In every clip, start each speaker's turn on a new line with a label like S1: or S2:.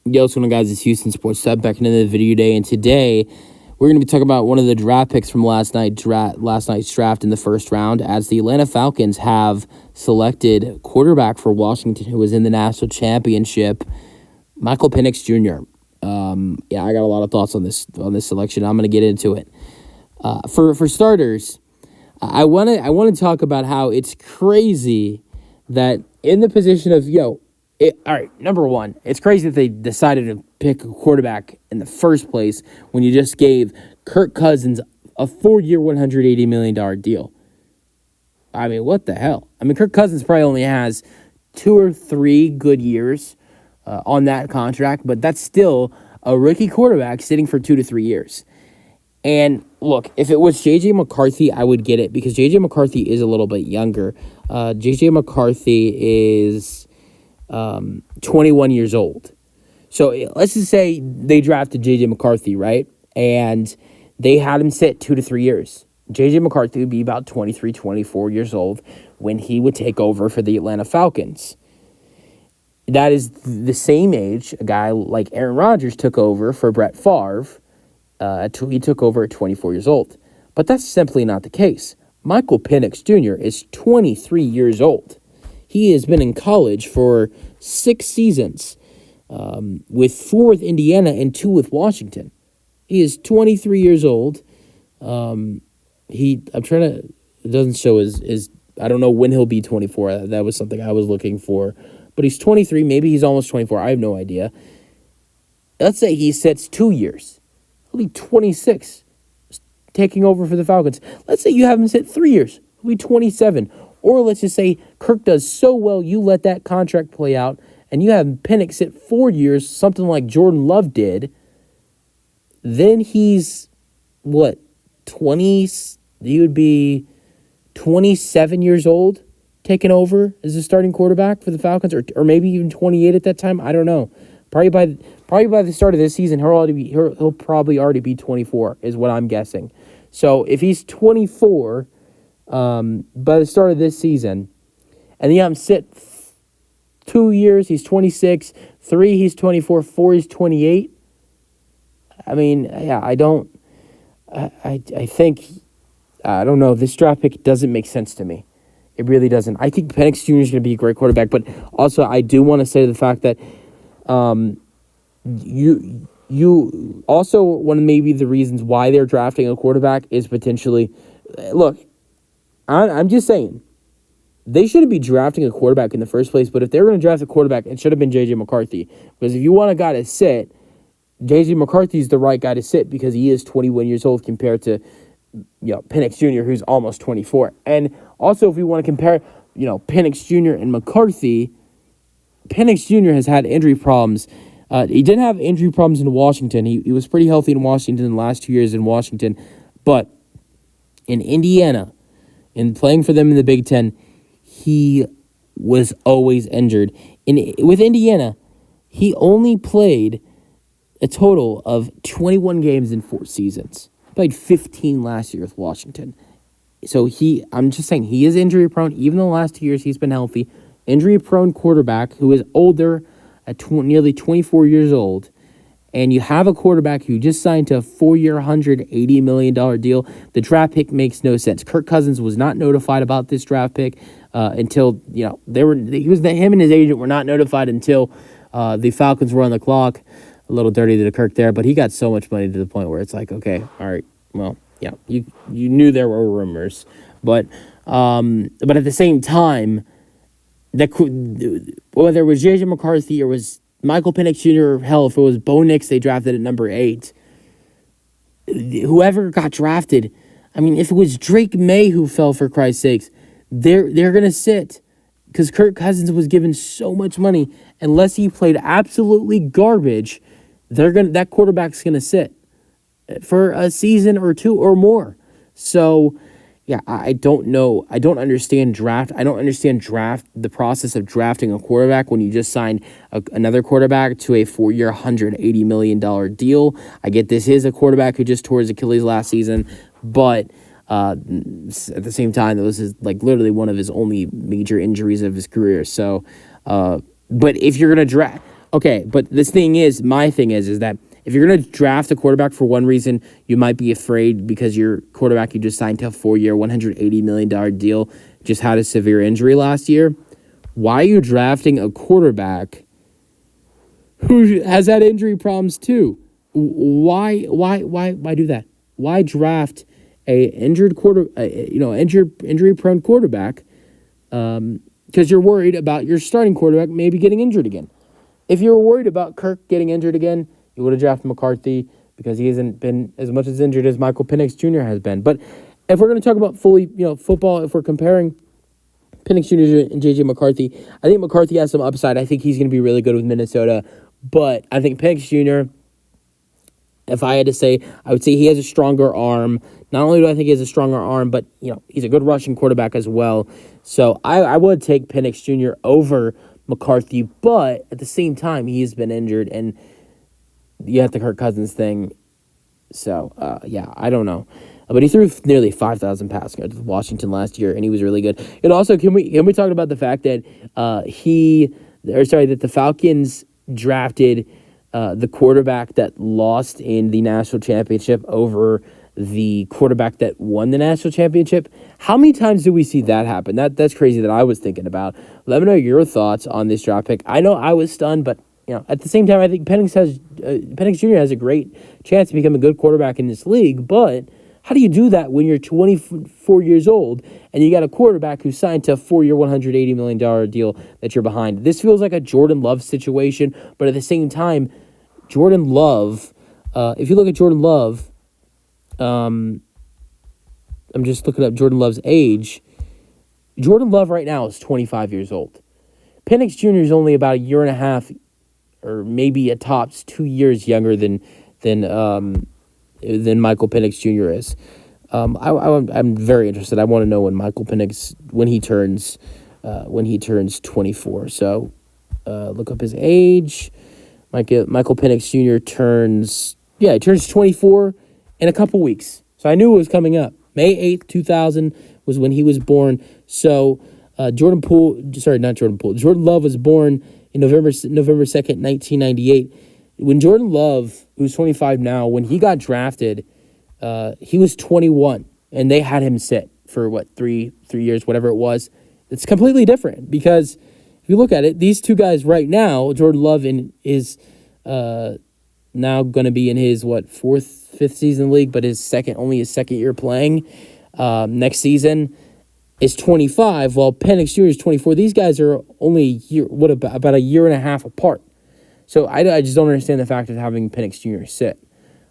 S1: Yo, what's going on, guys? It's Houston Sports Sub back into the video day, and today we're going to be talking about one of the draft picks from last night's draft in the first round, as the Atlanta Falcons have selected quarterback for Washington, who was in the national championship, Michael Penix Jr. I got a lot of thoughts on this selection. I'm going to get into it. For starters, I want to talk about how it's crazy that in the position of all right, number one, it's crazy that they decided to pick a quarterback in the first place when you just gave Kirk Cousins a 4-year, $180 million deal. I mean, what the hell? I mean, Kirk Cousins probably only has 2 or 3 good years on that contract, but that's still a rookie quarterback sitting for 2 to 3 years. And look, if it was J.J. McCarthy, I would get it because J.J. McCarthy is a little bit younger. J.J. McCarthy is 21 years old. So let's just say they drafted J.J. McCarthy, right? And they had him sit 2 to 3 years. J.J. McCarthy would be about 23, 24 years old when he would take over for the Atlanta Falcons. That is the same age a guy like Aaron Rodgers took over for Brett Favre. He took over at 24 years old. But that's simply not the case. Michael Penix Jr. is 23 years old. He has been in college for 6 seasons, with 4 with Indiana and 2 with Washington. He is 23 years old. It doesn't show his, I don't know when he'll be 24. That was something I was looking for. But he's 23. Maybe he's almost 24. I have no idea. Let's say he sits 2 years. He'll be 26, taking over for the Falcons. Let's say you have him sit 3 years. He'll be 27. Or let's just say Kirk does so well, you let that contract play out, and you have Penix sit 4 years, something like Jordan Love did. Then he's, 20? He would be 27 years old, taking over as a starting quarterback for the Falcons, or maybe even 28 at that time. I don't know. Probably by the start of this season, he'll probably already be 24, is what I'm guessing. So if he's 24 by the start of this season, and then I'm sit 2 years, he's 26, 3, he's 24, 4, he's 28. I mean, yeah, I don't know. This draft pick doesn't make sense to me. It really doesn't. I think Penix Jr. is going to be a great quarterback, but also I do want to say the fact that you also, one of maybe the reasons why they're drafting a quarterback is potentially, look, I'm just saying, they shouldn't be drafting a quarterback in the first place, but if they were going to draft a quarterback, it should have been J.J. McCarthy. Because if you want a guy to sit, J.J. McCarthy is the right guy to sit because he is 21 years old compared to Penix Jr., who's almost 24. And also, if we want to compare Penix Jr. and McCarthy, Penix Jr. has had injury problems. He didn't have injury problems in Washington. He was pretty healthy in Washington in the last 2 years in Washington. But in Indiana, in playing for them in the Big Ten, he was always injured. With Indiana, he only played a total of 21 games in 4 seasons. Played 15 last year with Washington. So I'm just saying, he is injury prone. Even the last 2 years, he's been healthy. Injury prone quarterback who is older at nearly 24 years old. And you have a quarterback who just signed to a 4-year, $180 million deal. The draft pick makes no sense. Kirk Cousins was not notified about this draft pick until, him and his agent were not notified until the Falcons were on the clock. A little dirty to Kirk there, but he got so much money to the point where it's like, okay, all right, well, yeah, you knew there were rumors. But at the same time, whether it was J.J. McCarthy or was Michael Penix Jr., or hell, if it was Bo Nix they drafted at number 8, whoever got drafted, I mean, if it was Drake May who fell, for Christ's sakes, they're going to sit because Kirk Cousins was given so much money. Unless he played absolutely garbage, that quarterback's going to sit for a season or 2 or more. So, yeah, I don't know. I don't understand draft. I don't understand the process of drafting a quarterback when you just signed another quarterback to a 4-year, $180 million deal. I get this is a quarterback who just tore his Achilles last season, but at the same time, this is like literally one of his only major injuries of his career. So, but if you're going to draft, Okay, but my thing is that if you're going to draft a quarterback for one reason, you might be afraid because your quarterback you just signed to a 4-year, $180 million deal just had a severe injury last year. Why are you drafting a quarterback who has had injury problems too? Why do that? Why draft a injury prone quarterback? Because you're worried about your starting quarterback maybe getting injured again. If you were worried about Kirk getting injured again, you would have drafted McCarthy because he hasn't been as much as injured as Michael Penix Jr. has been. But if we're going to talk about fully, football, if we're comparing Penix Jr. and J.J. McCarthy, I think McCarthy has some upside. I think he's going to be really good with Minnesota. But I think Penix Jr., if I had to say, I would say he has a stronger arm. Not only do I think he has a stronger arm, but, he's a good rushing quarterback as well. So I would take Penix Jr. over McCarthy, but at the same time, he has been injured, and you have the Kirk Cousins thing. So, I don't know. But he threw nearly 5,000 passing yards with Washington last year, and he was really good. And also, can we talk about the fact that that the Falcons drafted the quarterback that lost in the national championship over the quarterback that won the national championship? How many times do we see that happen? That's crazy that I was thinking about. Let me know your thoughts on this draft pick. I know I was stunned, but at the same time, I think Penix Jr. has a great chance to become a good quarterback in this league. But how do you do that when you're 24 years old and you got a quarterback who signed to a 4-year, $180 million deal that you're behind? This feels like a Jordan Love situation, but at the same time, Jordan Love, if you look at Jordan Love, I'm just looking up Jordan Love's age. Jordan Love right now is 25 years old. Penix Jr. is only about a year and a half, or maybe at tops 2 years younger than Michael Penix Jr. is. I'm very interested. I want to know when Michael Penix when he turns 24. So look up his age. Michael Penix Jr. turns 24 in a couple weeks. So I knew it was coming up. May 8th, 2000 was when he was born. So Jordan Love was born in November 2nd, 1998. When Jordan Love, who's 25 now, when he got drafted, he was 21, and they had him sit for, 3 years, whatever it was. It's completely different because if you look at it, these two guys right now, Jordan Love is now going to be in his, fifth season in the league, but his second year playing next season is 25, while Penix Jr. is 24. These guys are only a year, about a year and a half apart. So I just don't understand the fact of having Penix Jr. sit.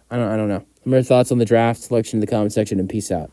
S1: I don't know. Your thoughts on the draft selection in the comment section, and peace out.